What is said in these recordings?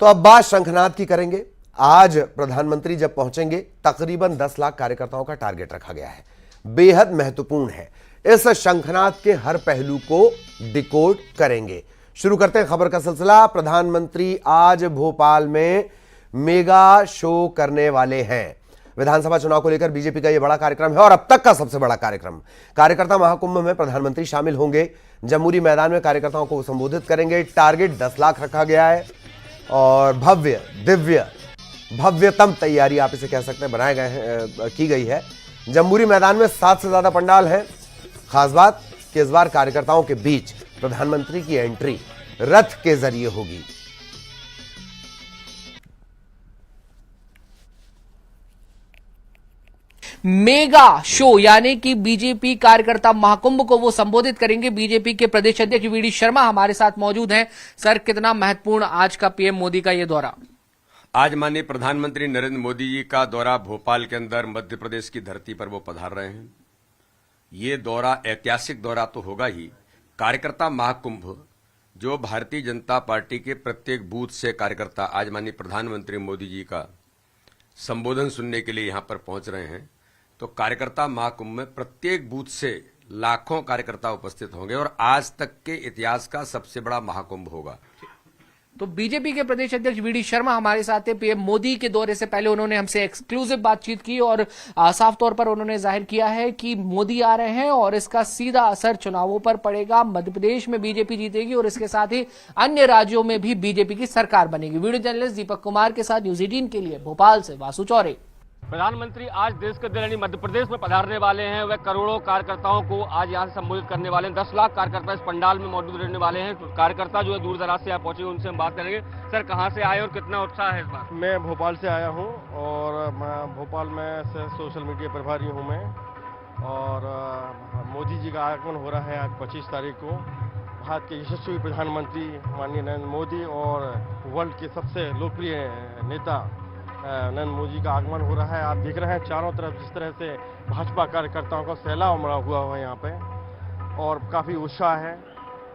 तो अब बात शंखनाद की करेंगे। आज प्रधानमंत्री जब पहुंचेंगे, तकरीबन 10 लाख कार्यकर्ताओं का टारगेट रखा गया है। बेहद महत्वपूर्ण है। इस शंखनाद के हर पहलू को डिकोड करेंगे। शुरू करते हैं खबर का सिलसिला। प्रधानमंत्री आज भोपाल में मेगा शो करने वाले हैं। विधानसभा चुनाव को लेकर बीजेपी का यह बड़ा कार्यक्रम है और अब तक का सबसे बड़ा कार्यक्रम। कार्यकर्ता महाकुंभ में प्रधानमंत्री शामिल होंगे। जमूरी मैदान में कार्यकर्ताओं को संबोधित करेंगे। टारगेट 10 लाख रखा गया है और भव्य दिव्य भव्यतम तैयारी आप इसे कह सकते हैं बनाए गए हैं, की गई है। जमूरी मैदान में 7 से ज्यादा पंडाल हैं। खास बात कि इस बार कार्यकर्ताओं के बीच प्रधानमंत्री की एंट्री रथ के जरिए होगी। मेगा शो यानी कि बीजेपी कार्यकर्ता महाकुंभ को वो संबोधित करेंगे। बीजेपी के प्रदेश अध्यक्ष वीडी शर्मा हमारे साथ मौजूद हैं। सर, कितना महत्वपूर्ण आज का पीएम मोदी का ये दौरा? आज माननीय प्रधानमंत्री नरेंद्र मोदी जी का दौरा भोपाल के अंदर मध्य प्रदेश की धरती पर वो पधार रहे हैं। ये दौरा ऐतिहासिक दौरा तो होगा ही। कार्यकर्ता महाकुंभ जो भारतीय जनता पार्टी के प्रत्येक बूथ से कार्यकर्ता आज माननीय प्रधानमंत्री मोदी जी का संबोधन सुनने के लिए यहां पर पहुंच रहे हैं, तो कार्यकर्ता महाकुंभ में प्रत्येक बूथ से लाखों कार्यकर्ता उपस्थित होंगे और आज तक के इतिहास का सबसे बड़ा महाकुंभ होगा। तो बीजेपी के प्रदेश अध्यक्ष वीडी शर्मा हमारे साथ हैं। पीएम मोदी के दौरे से पहले उन्होंने हमसे एक्सक्लूसिव बातचीत की और साफ तौर पर उन्होंने जाहिर किया है कि मोदी आ रहे हैं और इसका सीधा असर चुनावों पर पड़ेगा। मध्य प्रदेश में बीजेपी जीतेगी और इसके साथ ही अन्य राज्यों में भी बीजेपी की सरकार बनेगी। वीडियो जर्नलिस्ट दीपक कुमार के साथ न्यूज 18 के लिए भोपाल से वासु चौरे। प्रधानमंत्री आज देश के दिल मध्य प्रदेश में पधारने वाले हैं। वह करोड़ों कार्यकर्ताओं को आज यहाँ से संबोधित करने वाले हैं। 10 लाख कार्यकर्ता इस पंडाल में मौजूद रहने वाले हैं। कार्यकर्ता जो है दूर दराज से यहाँ पहुंचे, उनसे हम बात करेंगे। सर, कहाँ से आए और कितना उत्साह है इस बार? मैं भोपाल से आया हूँ और मैं भोपाल में से सोशल मीडिया प्रभारी हूँ मैं। और मोदी जी का आगमन हो रहा है आज 25 तारीख को। भारत के यशस्वी प्रधानमंत्री माननीय नरेंद्र मोदी और वर्ल्ड के सबसे लोकप्रिय नेता नरेंद्र मोदी का आगमन हो रहा है। आप देख रहे हैं चारों तरफ जिस तरह से भाजपा कार्यकर्ताओं का सैलाब उमड़ा हुआ है यहाँ पे और काफ़ी उत्साह है।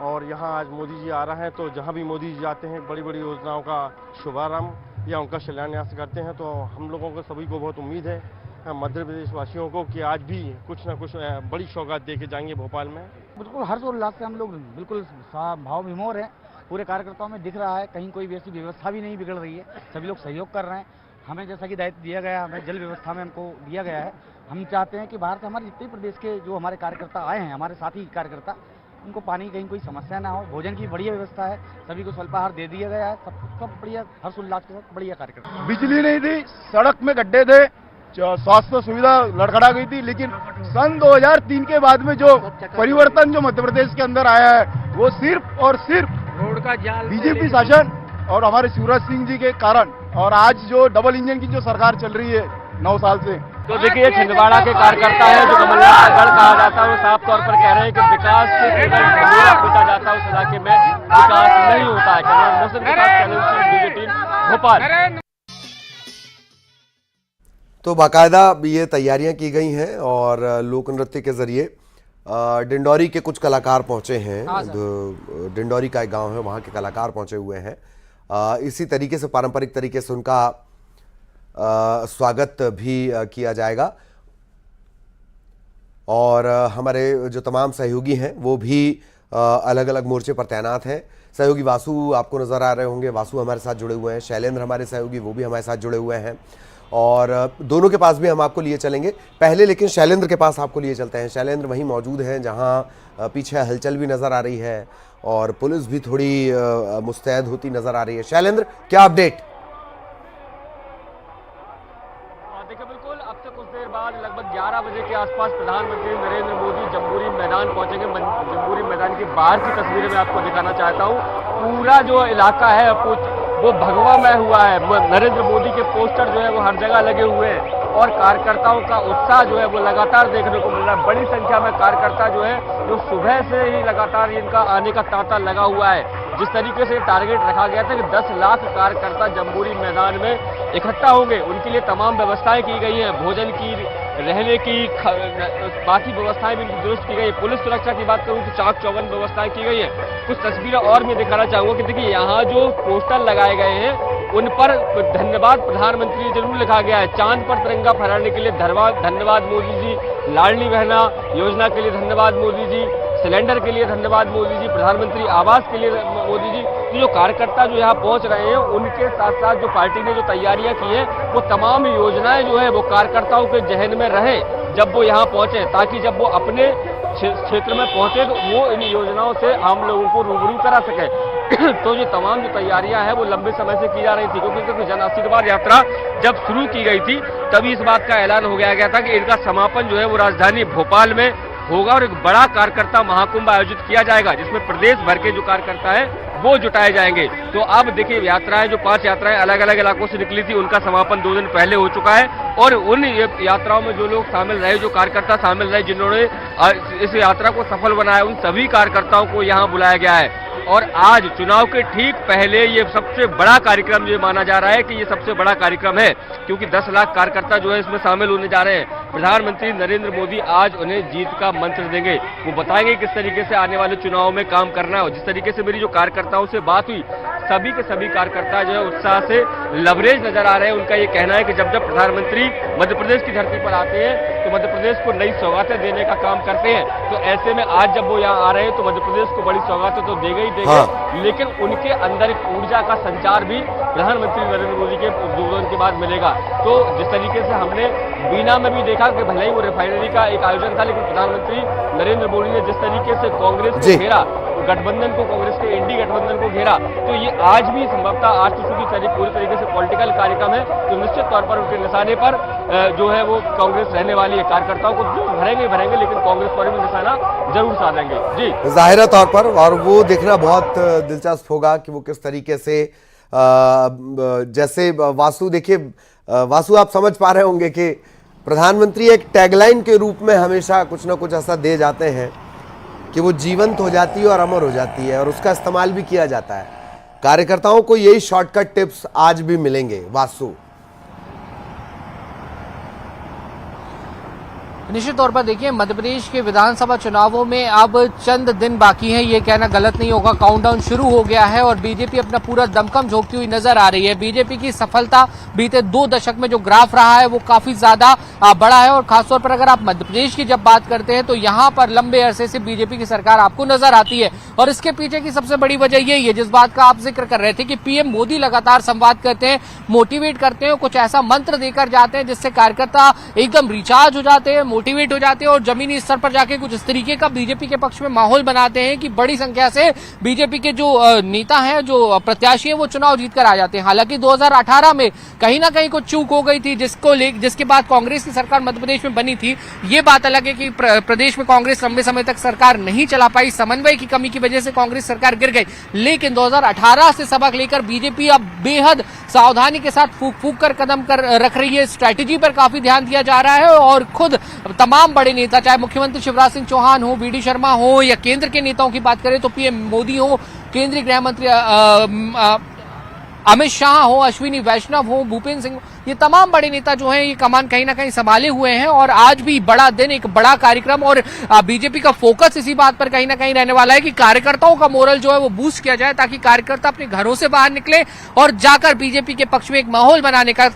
और यहाँ आज मोदी जी आ रहे हैं, तो जहाँ भी मोदी जी जाते हैं बड़ी बड़ी योजनाओं का शुभारंभ या उनका शिलान्यास करते हैं। तो हम लोगों को सभी को बहुत उम्मीद है मध्य प्रदेश वासियों को कि आज भी कुछ ना कुछ बड़ी सौगात दे के जाएंगे भोपाल में। बिल्कुल हर्षोल्लास से हम लोग बिल्कुल भाव विमोर हैं। पूरे कार्यकर्ताओं में दिख रहा है कहीं कोई वैसी व्यवस्था भी नहीं बिगड़ रही है। सभी लोग सहयोग कर रहे हैं। हमें जैसा कि दायित्व दिया गया, हमें जल व्यवस्था में हमको दिया गया है। हम चाहते हैं कि बाहर से हमारे जितने प्रदेश के जो हमारे कार्यकर्ता आए हैं, हमारे साथी कार्यकर्ता, उनको पानी कहीं कोई समस्या ना हो। भोजन की बढ़िया व्यवस्था है, सभी को स्वल्पाहार दे दिया गया है। सब बढ़िया हर्षोल्लास के साथ बढ़िया कार्यक्रम। बिजली नहीं थी, सड़क में गड्ढे थे, स्वास्थ्य सुविधा लड़खड़ा गई थी, लेकिन सन 2003 के बाद में जो परिवर्तन जो मध्य प्रदेश के अंदर आया है वो सिर्फ और सिर्फ रोड का जाल, बीजेपी शासन और हमारे शिवराज सिंह जी के कारण। और आज जो डबल इंजन की जो सरकार चल रही है 9 साल से, तो देखिए छिंदवाड़ा के कार्यकर्ता है जो कमलनाथ का गढ़ कहा जाता है, वो साफ तौर पर कह रहे हैं कि विकास से केवल ढंढोरा पीटा जाता है, उस इलाके में विकास नहीं होता है। कैमरा मोहसिन के साथ न्यूज 18 भोपाल। तो बाकायदा ये तैयारियां की गई हैं और लोक नृत्य के जरिए डिंडौरी के कुछ कलाकार पहुंचे हैं। डिंडौरी का एक गांव है, वहां के कलाकार पहुंचे हुए हैं। इसी तरीके से पारंपरिक तरीके से उनका स्वागत भी किया जाएगा और हमारे जो तमाम सहयोगी हैं वो भी अलग अलग मोर्चे पर तैनात हैं। सहयोगी वासु आपको नजर आ रहे होंगे, वासु हमारे साथ जुड़े हुए हैं। शैलेंद्र हमारे सहयोगी वो भी हमारे साथ जुड़े हुए हैं और दोनों के पास भी हम आपको लिए चलेंगे पहले, लेकिन शैलेंद्र के पास आपको लिए चलते हैं। शैलेंद्र वहीं मौजूद हैं जहां पीछे हलचल भी नजर आ रही है और पुलिस भी थोड़ी मुस्तैद होती नजर आ रही है। शैलेंद्र, क्या अपडेट? देखिए, बिल्कुल अब से कुछ देर बाद लगभग 11 बजे के आसपास प्रधानमंत्री नरेंद्र मोदी जमूरी मैदान पहुंचेंगे। जमूरी मैदान की बाहर की तस्वीरें मैं आपको दिखाना चाहता हूं। पूरा जो इलाका है वो भगवामय हुआ है। नरेंद्र मोदी के पोस्टर जो है वो हर जगह लगे हुए हैं और कार्यकर्ताओं का उत्साह जो है वो लगातार देखने को मिल रहा है। बड़ी संख्या में कार्यकर्ता जो है जो सुबह से ही लगातार इनका आने का तांता लगा हुआ है। जिस तरीके से टारगेट रखा गया था कि 10 लाख कार्यकर्ता जमूरी मैदान में इकट्ठा होंगे, उनके लिए तमाम व्यवस्थाएं की गई हैं। भोजन की रहने की बाकी व्यवस्थाएं भी दुरुस्त की गई। पुलिस सुरक्षा की बात करूं तो चाक चौबंद व्यवस्थाएं की गई है। कुछ तस्वीरें और मैं दिखाना चाहूंगा कि देखिए यहाँ जो पोस्टर लगाए गए हैं उन पर धन्यवाद प्रधानमंत्री जरूर लिखा गया है। चांद पर तिरंगा फहराने के लिए धन्यवाद मोदी जी, लाडली बहना योजना के लिए धन्यवाद मोदी जी, सिलेंडर के लिए धन्यवाद मोदी जी, प्रधानमंत्री आवास के लिए मोदी जी। तो जो कार्यकर्ता जो यहाँ पहुंच रहे हैं उनके साथ साथ जो पार्टी ने जो तैयारियां की हैं वो तमाम योजनाएं जो है वो कार्यकर्ताओं के जहन में रहे जब वो यहाँ पहुंचे, ताकि जब वो अपने क्षेत्र में पहुंचे तो वो इन योजनाओं से आम लोगों को रूबरू करा सके। तो ये तमाम जो तैयारियां हैं वो लंबे समय से की जा रही थी, क्योंकि जन आशीर्वाद यात्रा जब शुरू की गई थी तभी इस बात का ऐलान हो गया था कि इनका समापन जो है वो राजधानी भोपाल में होगा और एक बड़ा कार्यकर्ता महाकुंभ आयोजित किया जाएगा जिसमें प्रदेश भर के जो कार्यकर्ता है वो जुटाए जाएंगे। तो अब देखिए यात्राएं जो 5 यात्राएं अलग अलग इलाकों से निकली थी उनका समापन 2 दिन पहले हो चुका है और उन यात्राओं में जो लोग शामिल रहे, जो कार्यकर्ता शामिल रहे, जिन्होंने इस यात्रा को सफल बनाया, उन सभी कार्यकर्ताओं को यहाँ बुलाया गया है। और आज चुनाव के ठीक पहले ये सबसे बड़ा कार्यक्रम ये माना जा रहा है कि ये सबसे बड़ा कार्यक्रम है, क्योंकि 10 लाख कार्यकर्ता जो है इसमें शामिल होने जा रहे हैं। प्रधानमंत्री नरेंद्र मोदी आज उन्हें जीत का मंत्र देंगे। वो बताएंगे किस तरीके से आने वाले चुनाव में काम करना है। और जिस तरीके से मेरी जो कार्यकर्ताओं से बात हुई, सभी के सभी कार्यकर्ता जो है उत्साह से लवरेज नजर आ रहे हैं। उनका ये कहना है कि जब जब प्रधानमंत्री मध्य प्रदेश की धरती पर आते हैं तो मध्य प्रदेश को नई सौगातें देने का काम करते हैं। तो ऐसे में आज जब वो यहाँ आ रहे हैं तो मध्य प्रदेश को बड़ी सौगातें तो देगा ही देगा, लेकिन उनके अंदर एक ऊर्जा का संचार भी प्रधानमंत्री नरेंद्र मोदी के उद्बोधन के बाद मिलेगा। तो जिस तरीके से हमने बीना में भी देखा कि भले ही वो रिफाइनरी का एक आयोजन था, लेकिन प्रधानमंत्री नरेंद्र मोदी ने जिस तरीके से कांग्रेस को घेरा, गठबंधन को, कांग्रेस के इंडी गठबंधन को घेरा, तो ये आज भी संभवतः आज तो चूंकि पूरी तरीके से पॉलिटिकल कार्यक्रम है तो निश्चित तौर पर उनके निशाने पर जो है वो कांग्रेस रहने वाली है। कार्यकर्ताओं को जो भरेंगे लेकिन कांग्रेस पर भी निशाना जरूर साधेंगे। जी जाहिर तौर पर, और वो देखना बहुत दिलचस्प होगा कि वो किस तरीके से जैसे वासु, देखिए वासु आप समझ पा रहे होंगे कि प्रधानमंत्री एक टैगलाइन के रूप में हमेशा कुछ ना कुछ ऐसा दे जाते हैं कि वो जीवंत हो जाती है और अमर हो जाती है, और उसका इस्तेमाल भी किया जाता है। कार्यकर्ताओं को यही शॉर्टकट टिप्स आज भी मिलेंगे। वासु, निश्चित तौर पर देखिए मध्य प्रदेश के विधानसभा चुनावों में अब चंद दिन बाकी हैं, ये कहना गलत नहीं होगा। काउंटडाउन शुरू हो गया है और बीजेपी अपना पूरा दमखम झोंकती हुई नजर आ रही है। बीजेपी की सफलता बीते 2 दशक में जो ग्राफ रहा है वो काफी ज्यादा बड़ा है, और खासतौर पर अगर आप मध्य प्रदेश की जब बात करते हैं तो यहाँ पर लंबे अरसे से बीजेपी की सरकार आपको नजर आती है। और इसके पीछे की सबसे बड़ी वजह यही है, जिस बात का आप जिक्र कर रहे थे कि पीएम मोदी लगातार संवाद करते हैं, मोटिवेट करते हैं, कुछ ऐसा मंत्र देकर जाते हैं जिससे कार्यकर्ता एकदम रिचार्ज हो जाते हैं, मोटिवेट हो जाते हैं और जमीनी स्तर पर जाके कुछ इस तरीके का बीजेपी के पक्ष में माहौल बनाते हैं कि बड़ी संख्या से बीजेपी के जो नेता हैं, जो प्रत्याशी हैं, वो चुनाव जीतकर आ जाते हैं। हालांकि 2018 में कहीं ना कहीं कुछ चूक हो गई थी, जिसके बाद कांग्रेस की सरकार मध्य प्रदेश में बनी थी। ये बात अलग है कि प्रदेश में कांग्रेस लंबे समय तक सरकार नहीं चला पाई, समन्वय की कमी की वजह से कांग्रेस सरकार गिर गई। लेकिन 2018 से सबक लेकर बीजेपी अब बेहद सावधानी के साथ फूक फूक कर कदम रख रही है। स्ट्रैटेजी पर काफी ध्यान दिया जा रहा है और खुद तमाम बड़े नेता, चाहे मुख्यमंत्री शिवराज सिंह चौहान हो, वीडी शर्मा हो, या केंद्र के नेताओं की बात करें तो पीएम मोदी हो, केंद्रीय गृह मंत्री अमित शाह हो, अश्विनी वैष्णव हो, भूपेंद्र सिंह, ये तमाम बड़े नेता जो हैं ये कमान कहीं ना कहीं संभाले हुए हैं। और आज भी बड़ा दिन, एक बड़ा कार्यक्रम, और बीजेपी का फोकस इसी बात पर कहीं ना कहीं रहने वाला है कि कार्यकर्ताओं का मोरल जो है वो बूस्ट किया जाए, ताकि कार्यकर्ता अपने घरों से बाहर निकले और जाकर बीजेपी के पक्ष में एक माहौल बनाने का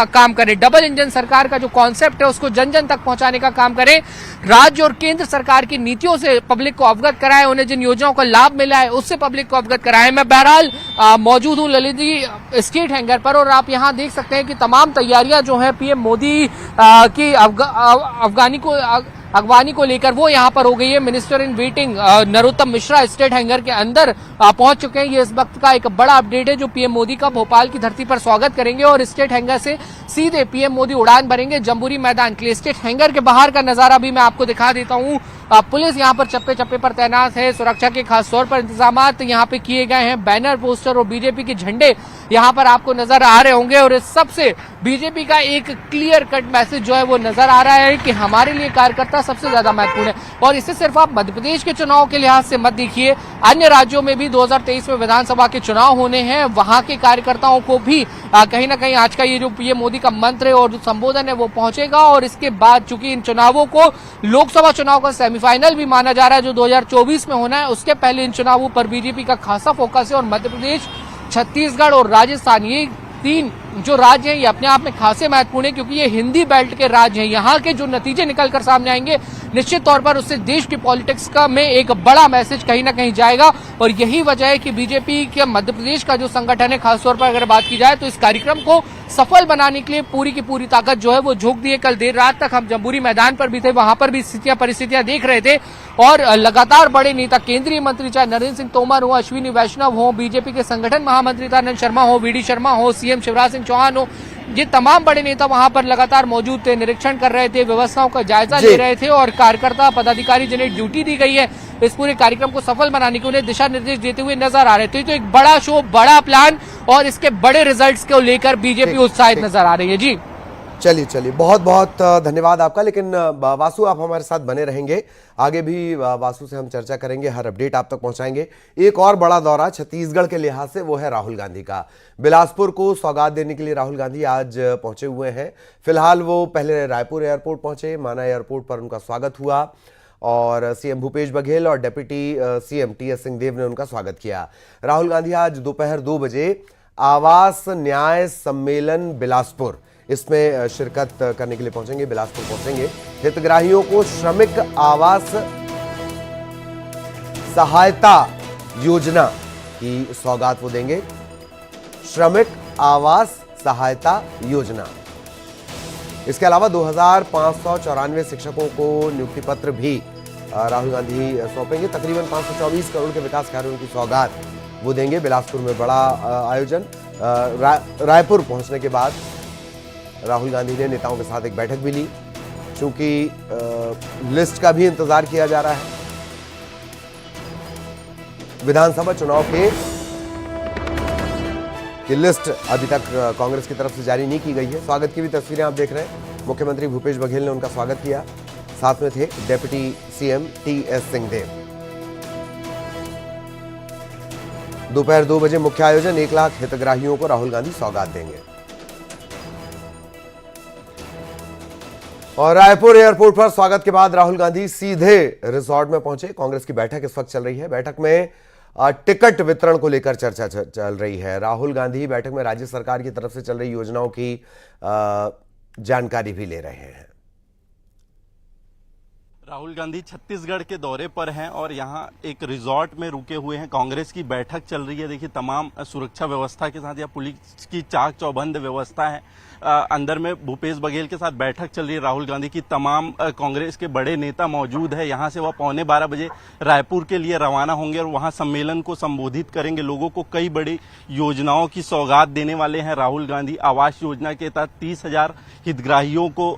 काम करे। डबल इंजन सरकार का जो कॉन्सेप्ट है उसको जन जन तक पहुंचाने का काम करे, राज्य और केंद्र सरकार की नीतियों से पब्लिक को अवगत कराए, उन्हें जिन योजनाओं का लाभ मिला है उससे पब्लिक को अवगत कराए। मैं बहरहाल मौजूद हूं ललित जी स्टेट हैंगर पर, और आप यहां देख सकते हैं कि तमाम तैयारियां जो है पीएम मोदी की अगवानी को लेकर वो यहां पर हो गई है। Minister in waiting Narottam Mishra state hangar के अंदर पहुंच चुके हैं। ये इस वक्त का एक बड़ा अपडेट है जो पीएम मोदी का भोपाल की धरती पर स्वागत करेंगे और स्टेट हैंगर से सीधे पीएम मोदी उड़ान भरेंगे जम्बूरी मैदान के लिए। स्टेट हैंगर के बाहर का नजारा भी मैं आपको दिखा देता हूं। पुलिस यहां पर चप्पे चप्पे पर तैनात है, सुरक्षा के खास तौर पर इंतजाम यहां पे किए गए हैं। बैनर, पोस्टर और बीजेपी के झंडे यहां पर आपको नजर आ रहे होंगे और इस सबसे बीजेपी का एक क्लियर कट मैसेज जो है वो नजर आ रहा है कि हमारे लिए कार्यकर्ता कार्यकर्ता सबसे ज्यादा महत्वपूर्ण है। और इसे सिर्फ आप मध्य प्रदेश के चुनाव के लिहाज से मत देखिए, अन्य राज्यों में भी 2023 में विधानसभा के चुनाव होने हैं, वहां के कार्यकर्ताओं को भी कहीं ना कहीं आज का ये जो पीएम मोदी का मंत्र है और जो संबोधन है वो पहुंचेगा। और इसके बाद चूंकि इन चुनावों को लोकसभा चुनाव का सेमीफाइनल भी माना जा रहा है जो 2024 में होना है, उसके पहले इन चुनावों पर बीजेपी का खासा फोकस है। और मध्य प्रदेश, छत्तीसगढ़ और राजस्थान, ये 3 जो राज्य हैं ये अपने आप में खासे महत्वपूर्ण है, क्योंकि ये हिंदी बेल्ट के राज्य हैं। यहाँ के जो नतीजे निकलकर सामने आएंगे निश्चित तौर पर उससे देश की पॉलिटिक्स का में एक बड़ा मैसेज कहीं ना कहीं जाएगा। और यही वजह है कि बीजेपी के मध्य प्रदेश का जो संगठन है, खासतौर पर अगर बात की जाए तो इस कार्यक्रम को सफल बनाने के लिए पूरी की पूरी ताकत जो है वो झोंक दी है। कल देर रात तक हम जम्बूरी मैदान पर भी थे, वहां पर भी परिस्थितियां देख रहे थे और लगातार बड़े नेता, केंद्रीय मंत्री चाहे नरेंद्र सिंह तोमर हो, अश्विनी वैष्णव हो, बीजेपी के संगठन महामंत्री आनंद शर्मा हो, वीडी शर्मा हो, सीएम शिवराज सिंह चौहान हो, ये तमाम बड़े नेता वहां पर लगातार मौजूद थे, निरीक्षण कर रहे थे, व्यवस्थाओं का जायजा ले रहे थे और कार्यकर्ता पदाधिकारी जिन्हें ड्यूटी दी गई है इस पूरे कार्यक्रम को सफल बनाने के उन्हें दिशा निर्देश देते हुए नजर आ रहे थे। तो एक बड़ा शो, बड़ा प्लान और इसके बड़े रिजल्ट्स को लेकर बीजेपी उत्साहित नजर आ रही है। जी चलिए बहुत बहुत धन्यवाद आपका। लेकिन वासु, आप हमारे साथ बने रहेंगे, आगे भी वासु से हम चर्चा करेंगे, हर अपडेट आप तक पहुंचाएंगे। एक और बड़ा दौरा छत्तीसगढ़ के लिहाज से वो है राहुल गांधी का। बिलासपुर को सौगात देने के लिए राहुल गांधी आज पहुंचे हुए हैं। फिलहाल वो पहले रायपुर एयरपोर्ट पहुंचे, माना एयरपोर्ट पर उनका स्वागत हुआ और सीएम भूपेश बघेल और डिप्टी सीएम टीएस सिंहदेव ने उनका स्वागत किया। राहुल गांधी आज दोपहर 2 बजे आवास न्याय सम्मेलन बिलासपुर, इसमें शिरकत करने के लिए पहुंचेंगे, बिलासपुर पहुंचेंगे। हितग्राहियों को श्रमिक आवास सहायता योजना की सौगात वो देंगे। श्रमिक आवास सहायता योजना, इसके अलावा 2594 शिक्षकों को नियुक्ति पत्र भी राहुल गांधी सौंपेंगे। तकरीबन 524 करोड़ के विकास कार्यों की सौगात वो देंगे। बिलासपुर में बड़ा आयोजन। रायपुर पहुंचने के बाद राहुल गांधी ने नेताओं के साथ एक बैठक भी ली, क्योंकि लिस्ट का भी इंतजार किया जा रहा है। विधानसभा चुनाव की लिस्ट अभी तक कांग्रेस की तरफ से जारी नहीं की गई है। स्वागत की भी तस्वीरें आप देख रहे हैं। मुख्यमंत्री भूपेश बघेल ने उनका स्वागत किया, साथ में थे डिप्टी सीएम टीएस सिंहदेव। दोपहर 2 बजे मुख्य आयोजन, 1 लाख हितग्राहियों को राहुल गांधी सौगात देंगे। और रायपुर एयरपोर्ट पर स्वागत के बाद राहुल गांधी सीधे रिसोर्ट में पहुंचे। कांग्रेस की बैठक इस वक्त चल रही है। बैठक में टिकट वितरण को लेकर चर्चा चल रही है। राहुल गांधी बैठक में राज्य सरकार की तरफ से चल रही योजनाओं की जानकारी भी ले रहे हैं। राहुल गांधी छत्तीसगढ़ के दौरे पर हैं और यहां एक रिजॉर्ट में रुके हुए हैं। कांग्रेस की बैठक चल रही है। देखिए, तमाम सुरक्षा व्यवस्था के साथ या पुलिस की चाक चौबंद व्यवस्था है। अंदर में भूपेश बघेल के साथ बैठक चल रही है। राहुल गांधी की तमाम कांग्रेस के बड़े नेता मौजूद है। यहां से वह 11:15 बजे रायपुर के लिए रवाना होंगे और वहां सम्मेलन को संबोधित करेंगे। लोगों को कई बड़ी योजनाओं की सौगात देने वाले हैं राहुल गांधी। आवास योजना के तहत 30,000 हितग्राहियों को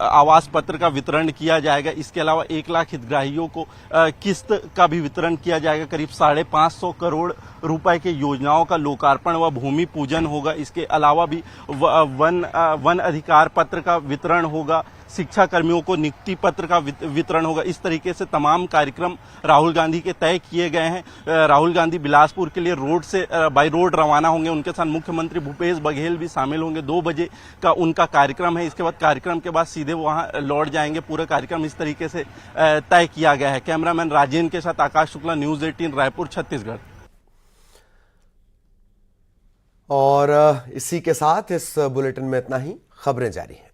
आवास पत्र का वितरण किया जाएगा। इसके अलावा 1 लाख हितग्राहियों को किस्त का भी वितरण किया जाएगा। करीब 550 करोड़ रुपए के योजनाओं का लोकार्पण व भूमि पूजन होगा। इसके अलावा भी वन अधिकार पत्र का वितरण होगा। शिक्षा कर्मियों को नियुक्ति पत्र का वितरण होगा। इस तरीके से तमाम कार्यक्रम राहुल गांधी के तय किए गए हैं। राहुल गांधी बिलासपुर के लिए बाय रोड रवाना होंगे। उनके साथ मुख्यमंत्री भूपेश बघेल भी शामिल होंगे। 2 बजे का उनका कार्यक्रम है। इसके बाद कार्यक्रम के बाद सीधे वहां लौट जाएंगे। पूरा कार्यक्रम इस तरीके से तय किया गया है। कैमरामैन राजेंद्र के साथ आकाश शुक्ला, न्यूज 18 रायपुर, छत्तीसगढ़। और इसी के साथ इस बुलेटिन में इतना ही। खबरें जारी हैं।